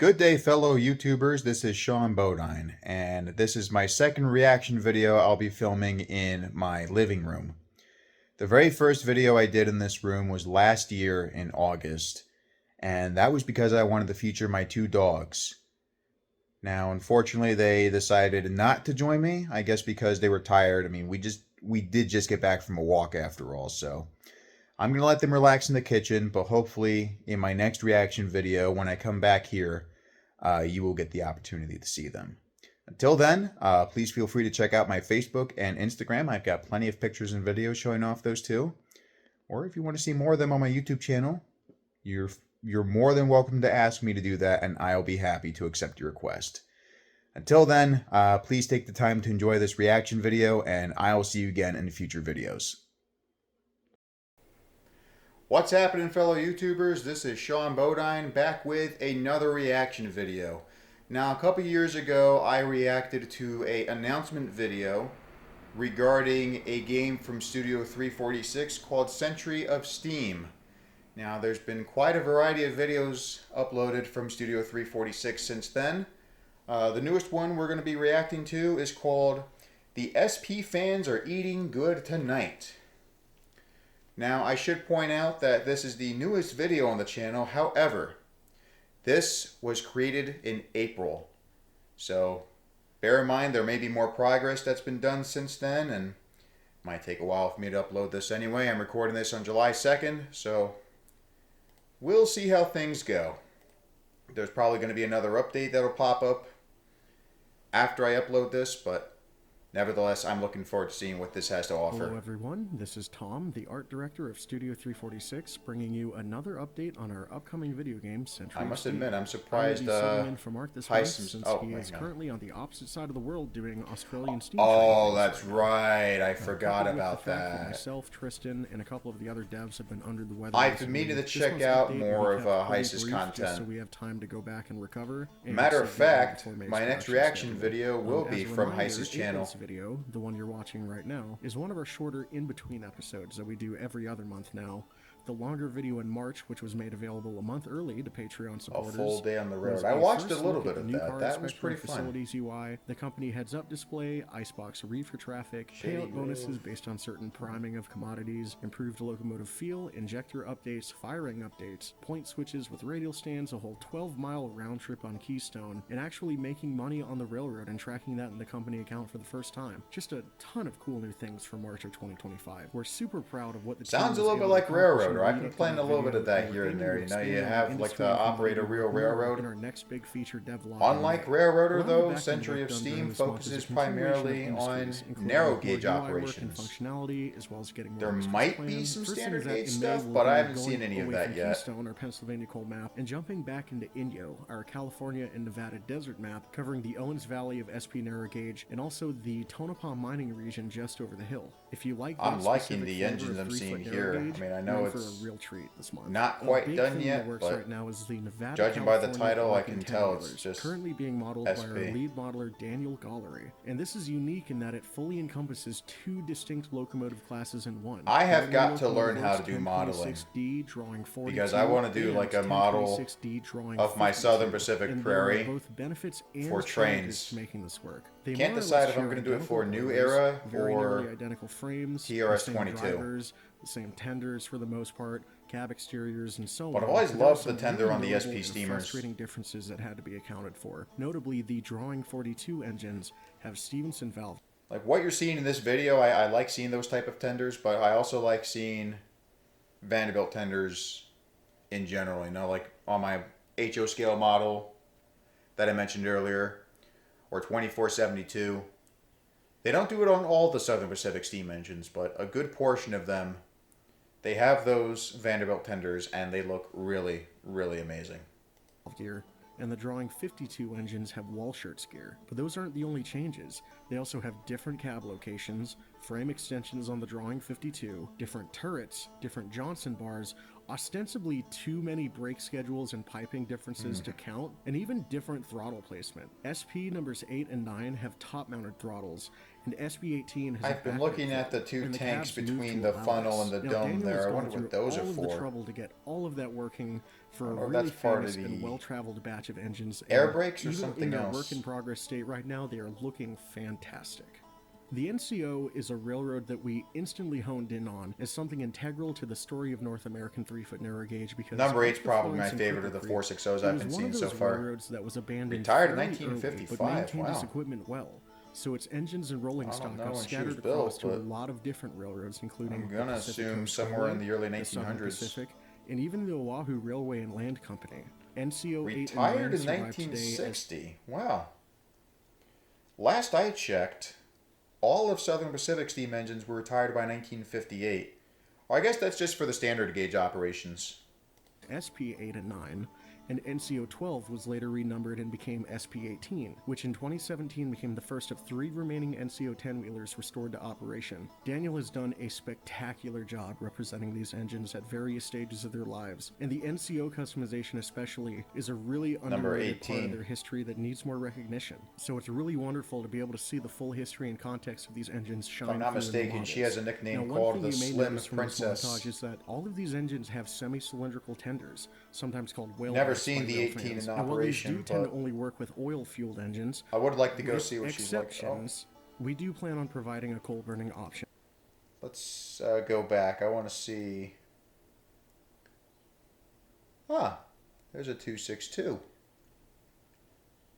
Good day, fellow YouTubers. This is Sean Bodine, and this is my second reaction video I'll be filming in my living room. The very first video I did in this room was last year in August, and that was because I wanted to feature my two dogs. Now, unfortunately, they decided not to join me, I guess because they were tired. I mean, we did just get back from a walk after all, so I'm going to let them relax in the kitchen, but hopefully in my next reaction video, when I come back here, you will get the opportunity to see them. Until then, please feel free to check out my Facebook and Instagram. I've got plenty of pictures and videos showing off those too. Or if you want to see more of them on my YouTube channel, you're more than welcome to ask me to do that, and I'll be happy to accept your request. Until then, please take the time to enjoy this reaction video, and I'll see you again in future videos. What's happening, fellow YouTubers? This is Sean Bodine back with another reaction video. Now, a couple years ago, I reacted to an announcement video regarding a game from Studio 346 called Century of Steam. Now, there's been quite a variety of videos uploaded from Studio 346 since then. The newest one we're going to be reacting to is called The SP Fans Are Eating Good Tonight. Now, I should point out that this is the newest video on the channel. However, this was created in April. So, bear in mind there may be more progress that's been done since then, and it might take a while for me to upload this anyway. I'm recording this on July 2nd, so we'll see how things go. There's probably going to be another update that'll pop up after I upload this, but nevertheless, I'm looking forward to seeing what this has to offer. Hello everyone, this is Tom, the art director of Studio 346, bringing you another update on our upcoming video game, Century I of must Steam. admit, I'm surprised in from Art this month, since he is God. currently on the opposite side of the world doing Australian Steam. Oh, that's right. I forgot about that. that. Myself, Tristan, and a couple of the other devs have been under the weather. I've been meaning to check out more of Heist's content. So we have time to go back and recover. Matter of fact, my next reaction video will be from Heist's channel. Video, the one you're watching right now, is one of our shorter in-between episodes that we do every other month now. The longer video in March, which was made available a month early to Patreon supporters. A full day on the road. I watched a little bit of that. That was pretty fun. Facilities UI, the company heads-up display, icebox read for traffic, payout bonuses based on certain priming of commodities, improved locomotive feel, injector updates, firing updates, point switches with radial stands, a whole 12-mile round trip on Keystone, and actually making money on the railroad and tracking that in the company account for the first time. Just a ton of cool new things for March of 2025. We're super proud of what the sounds a little bit like Railroad. I've been playing a little bit of that here and there. You know, you have like the operate a real railroad. In our next big feature devlog. Unlike Railroader, though, Century of Steam focuses primarily on narrow gauge operations. Functionality, as well as getting there might be some standard gauge stuff, but I haven't seen any of that yet. Keystone, our Pennsylvania coal map, and jumping back into Inyo, our California and Nevada desert map, covering the Owens Valley of SP narrow gauge, and also the Tonopah mining region just over the hill. If you like, I'm liking the engines I'm seeing here. I mean, I know it's a real treat this month. Not quite done yet, but right now is the Nevada, judging by the title, I can tell it's just currently being modeled SP. by our lead modeler Daniel Gollery, and this is unique in that it fully encompasses two distinct locomotive classes in one. I have got to learn how to do modeling because I want to do like a model of my Southern Pacific Prairie both benefits and for trains. Making this work. Can't decide if I'm going to do it for New Era or identical frames, TRS-22. The same tenders for the most part, cab exteriors, and so on. But I've always loved the tender on the SP steamers. Frustrating differences that had to be accounted for. Notably, the Drawing 42 engines have Stevenson valve. Like what you're seeing in this video, I like seeing those type of tenders, but I also like seeing Vanderbilt tenders in general. You know, like on my HO scale model that I mentioned earlier, or 2472. They don't do it on all the Southern Pacific steam engines, but a good portion of them, they have those Vanderbilt tenders, and they look really, really amazing. Gear. And the Drawing 52 engines have wall shirts gear. But those aren't the only changes. They also have different cab locations, frame extensions on the Drawing 52, different turrets, different Johnson bars, ostensibly too many brake schedules and piping differences to count, and even different throttle placement. SP numbers 8 and 9 have top-mounted throttles, and SP18 has I've been looking at the two tanks between the funnel and the dome there. I wonder what those are for. The trouble to get all of that working for a really famous and well-traveled batch of engines. Air brakes or something else? In their work-in-progress state right now, they are looking fantastic. The NCO is a railroad that we instantly honed in on as something integral to the story of North American 3-foot narrow gauge because number 8's probably my favorite of the 460s I've been seeing so far. Railroads that was abandoned retired in early, 1955. but maintained Wow. its equipment well. So its engines and rolling stock are scattered across to a lot of different railroads, including I'm gonna assume somewhere in the early 1900s. Pacific, and even the Oahu Railway and Land Company. NCO retired in 1960. Wow. Last I checked, all of Southern Pacific steam engines were retired by 1958. Or I guess that's just for the standard gauge operations. SP8 and 9, and NCO12 was later renumbered and became SP18, which in 2017 became the first of 3 remaining NCO 10-wheelers restored to operation. Daniel has done a spectacular job representing these engines at various stages of their lives, and the NCO customization especially is a really underrated part of their history that needs more recognition. So it's really wonderful to be able to see the full history and context of these engines shine. If I'm not mistaken, she has a nickname called the Slim Princess. Is that all of these engines have semi-cylindrical tenders, sometimes called whale. Never seen the 18 in operation, but tend to only work with oil-fueled engines. I would like to go see what she's like. Oh. We do plan on providing a coal-burning option. Let's go back. I want to see. Ah, there's a 262.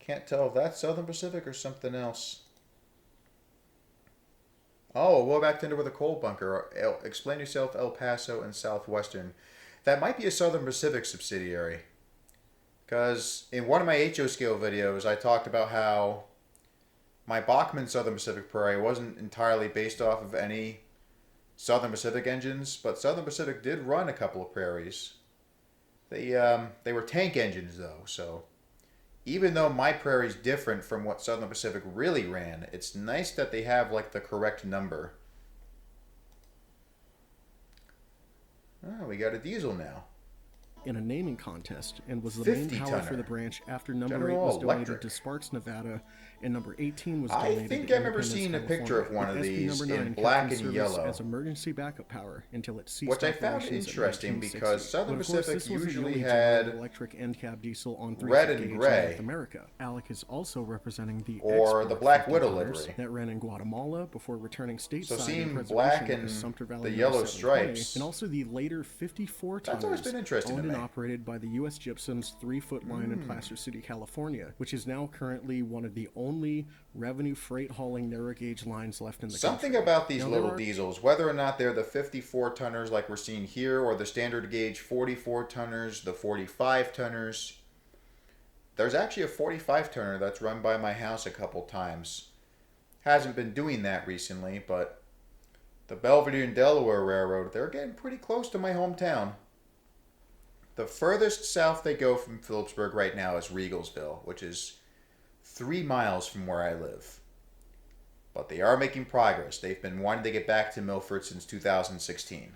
Can't tell if that's Southern Pacific or something else. Oh, we'll go back to with a coal bunker. Explain yourself, El Paso and Southwestern. That might be a Southern Pacific subsidiary. Because in one of my HO scale videos, I talked about how my Bachmann Southern Pacific Prairie wasn't entirely based off of any Southern Pacific engines, but Southern Pacific did run a couple of prairies. They were tank engines though, so even though my prairie's different from what Southern Pacific really ran, it's nice that they have like the correct number. Oh, we got a diesel now. In a naming contest and was the main power for the branch after number 8 was donated to Sparks, Nevada, and number 18 was donated I think I remember seeing a picture of one of these in black and yellow as emergency backup power until it ceased. Which I found interesting because Southern Pacific usually had electric end cab diesel on red and gray. North America. Alec is also representing the Black Widow livery that ran in Guatemala before returning stateside. So seeing black and the yellow stripes, and also the later 54 tonners. That's always been interesting to me. Operated by the U.S. Gypsum's 3-foot line in Placer City, California, which is now currently one of the only revenue freight hauling narrow gauge lines left in the country. Something about these little diesels, whether or not they're the 54 tonners like we're seeing here, or the standard gauge 44 tonners, the 45 tonners. There's actually a 45 tonner that's run by my house a couple times. Hasn't been doing that recently, but the Belvedere and Delaware Railroad, they're getting pretty close to my hometown. The furthest south they go from Phillipsburg right now is Regalsville, which is 3 miles from where I live. But they are making progress. They've been wanting to get back to Milford since 2016.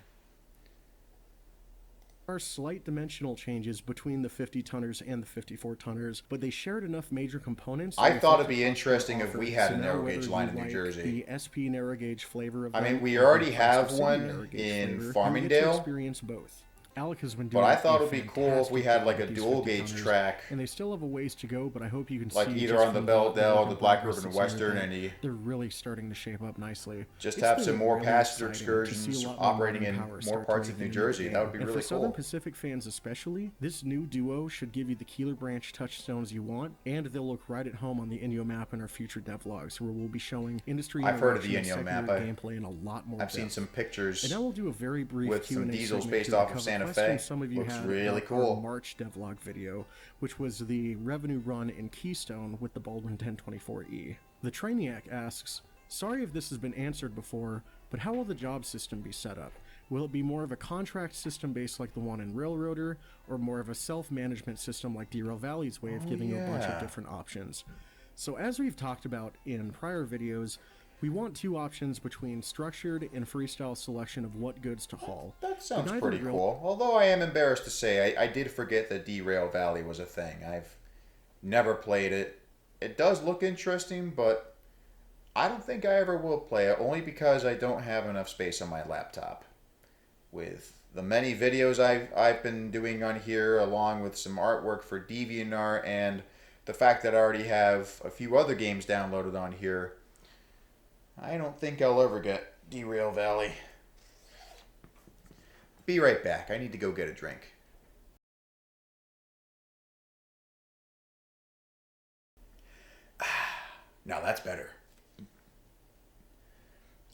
There are slight dimensional changes between the 50 tonners and the 54 tonners, but they shared enough major components. I thought it'd be interesting if we had a narrow gauge line in New Jersey. The SP narrow gauge flavor of we already have one in Farmingdale. Experience both. Alec has been but doing I thought it would be cool if we had like a dual gauge track. And they still have a ways to go, but I hope you can like see either on the Belledale or the Black River and Western, and they're really starting to shape up nicely. Just have some more passenger excursions operating in more parts of New Jersey. That would be really cool. For Southern Pacific fans especially, this new duo should give you the Keeler Branch touchstones you want, and they'll look right at home on the Inyo map in our future devlogs, where we'll be showing industry. I've heard of the Inyo map. Gameplay and a lot more. I've seen some pictures. And now we'll do a very brief with Q&A some diesels segment based off of Santa Fe. Some of you looks really cool. Our March devlog video, which was the revenue run in Keystone with the Baldwin 1024E. The Trainiac asks, sorry if this has been answered before, but how will the job system be set up? Will it be more of a contract system based like the one in Railroader, or more of a self-management system like Derail Valley's way of giving you a bunch of different options? So as we've talked about in prior videos, We want two options between structured and freestyle selection of what goods to haul. That sounds neither pretty cool. Although I am embarrassed to say, I did forget that Derail Valley was a thing. I've never played it. It does look interesting, but I don't think I ever will play it, only because I don't have enough space on my laptop. With the many videos I've been doing on here, along with some artwork for DeviantArt, and the fact that I already have a few other games downloaded on here, I don't think I'll ever get Derail Valley. Be right back. I need to go get a drink. Now that's better.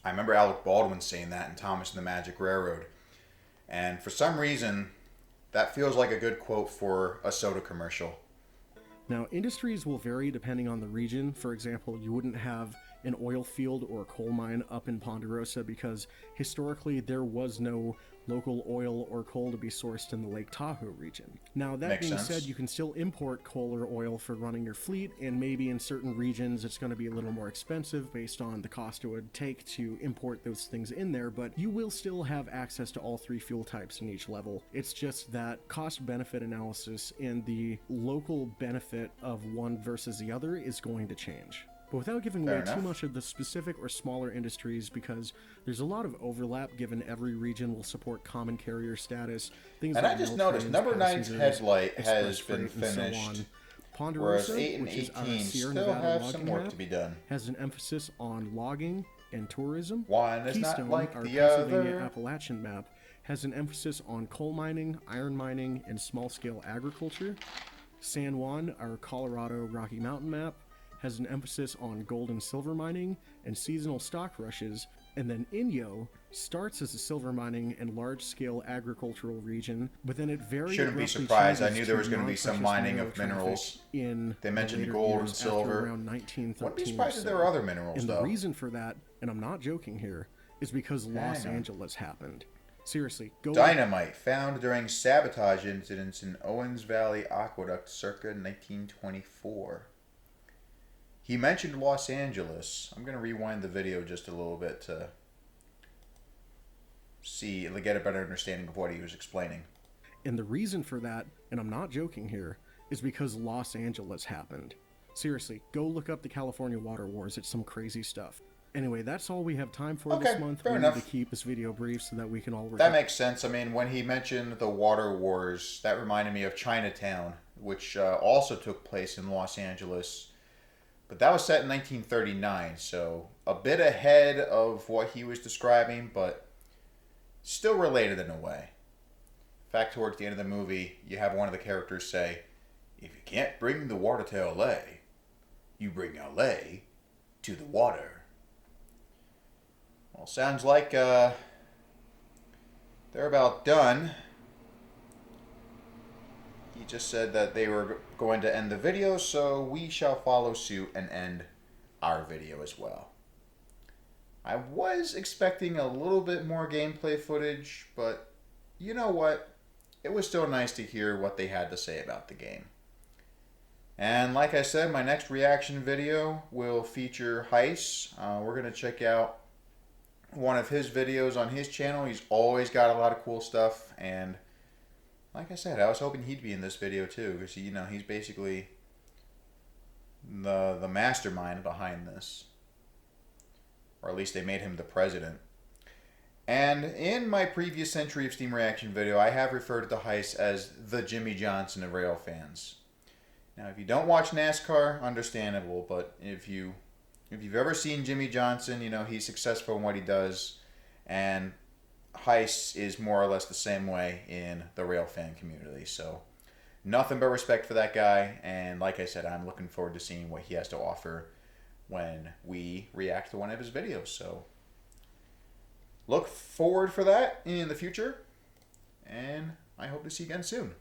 I remember Alec Baldwin saying that in Thomas and the Magic Railroad. And for some reason, that feels like a good quote for a soda commercial. Now, industries will vary depending on the region. For example, you wouldn't have an oil field or a coal mine up in Ponderosa because historically there was no local oil or coal to be sourced in the Lake Tahoe region. Now, that Makes being sense. said, you can still import coal or oil for running your fleet, and maybe in certain regions it's going to be a little more expensive based on the cost it would take to import those things in there, but you will still have access to all three fuel types in each level. It's just that cost-benefit analysis and the local benefit of one versus the other is going to change. But without giving away too much of the specific or smaller industries, because there's a lot of overlap given every region will support common carrier status. Things And like I just mail noticed trains, number 9's passengers, headlight has express been freight, and so finished, on. whereas Ponderosa, 8 and which is out of 18 Sierra still Nevada have logging some work map, to be done. has an emphasis on logging and tourism. One is Keystone, not like our the Pennsylvania other. Appalachian map, has an emphasis on coal mining, iron mining, and small-scale agriculture. San Juan, our Colorado Rocky Mountain map, has an emphasis on gold and silver mining and seasonal stock rushes, and then Inyo starts as a silver mining and large-scale agricultural region, but then it very Shouldn't be abruptly surprised. I changes knew there to was going to be some non-precious mining mineral of minerals. traffic in They the mentioned later gold and years after silver. around 1913 Wouldn't be or surprised if so. there were other minerals, And though. the reason for that, and I'm not joking here, is because Los Hang on. Angeles happened. Seriously, go Dynamite found during sabotage incidents in Owens Valley Aqueduct circa 1924. He mentioned Los Angeles. I'm going to rewind the video just a little bit to get a better understanding of what he was explaining. And the reason for that, and I'm not joking here, is because Los Angeles happened. Seriously, go look up the California Water Wars. It's some crazy stuff. Anyway, that's all we have time for this Okay, month. fair We enough. need to keep this video brief so that we can all That makes sense. I mean, when he mentioned the water wars, that reminded me of Chinatown, which also took place in Los Angeles. But that was set in 1939, so a bit ahead of what he was describing, but still related in a way. In fact, towards the end of the movie, you have one of the characters say, "If you can't bring the water to LA, you bring LA to the water." Well, sounds like they're about done. He just said that they were going to end the video, so we shall follow suit and end our video as well. I was expecting a little bit more gameplay footage, but you know what? It was still nice to hear what they had to say about the game. And like I said, my next reaction video will feature Heiss. We're going to check out one of his videos on his channel. He's always got a lot of cool stuff, and like I said, I was hoping he'd be in this video too, because he's basically the mastermind behind this, or at least they made him the president. And in my previous Century of Steam reaction video, I have referred to Heiss as the Jimmy Johnson of rail fans. Now, if you don't watch NASCAR, understandable, but if you've ever seen Jimmy Johnson, he's successful in what he does, and Heiss is more or less the same way in the rail fan community. So nothing but respect for that guy, and like I said, I'm looking forward to seeing what he has to offer when we react to one of his videos. So look forward for that in the future, and I hope to see you again soon.